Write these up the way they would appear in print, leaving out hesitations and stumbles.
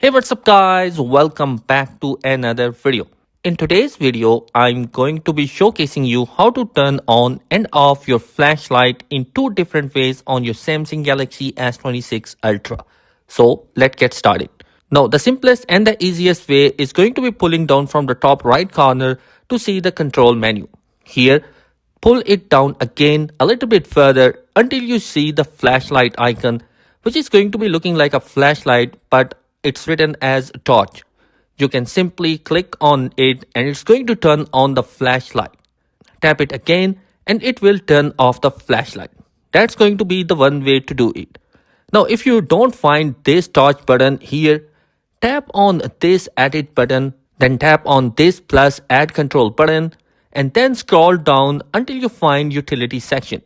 Hey, what's up guys? Welcome back to another video. In today's video, I'm going to be showcasing you how to turn on and off your flashlight in two different ways on your Samsung Galaxy S26 Ultra. So let's get started. Now, the simplest and the easiest way is going to be pulling down from the top right corner to see the control menu. Here, pull it down again a little bit further until you see the flashlight icon, which is going to be looking like a flashlight, but it's written as torch. You can simply click on it and it's going to turn on the flashlight. Tap it again and it will turn off the flashlight. That's going to be the one way to do it. Now, if you don't find this torch button here, tap on this edit button, then tap on this plus add control button, and then scroll down until you find utility section.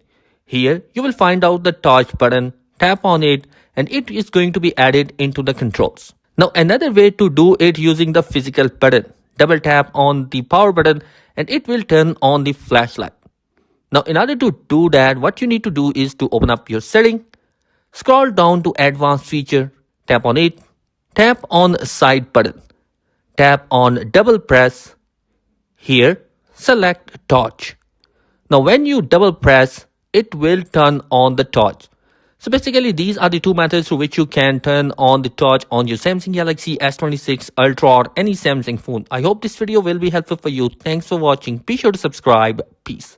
Here, you will find out the torch button, tap on it, and it is going to be added into the controls. Now, another way to do it using the physical button, double tap on the power button and it will turn on the flashlight. Now, in order to do that, what you need to do is to open up your setting, scroll down to advanced feature, tap on it, tap on side button, tap on double press. Here, select torch. Now, when you double press, it will turn on the torch. So basically, these are the two methods through which you can turn on the torch on your Samsung Galaxy S26 Ultra or any Samsung phone. I hope this video will be helpful for you. Thanks for watching. Be sure to subscribe. Peace.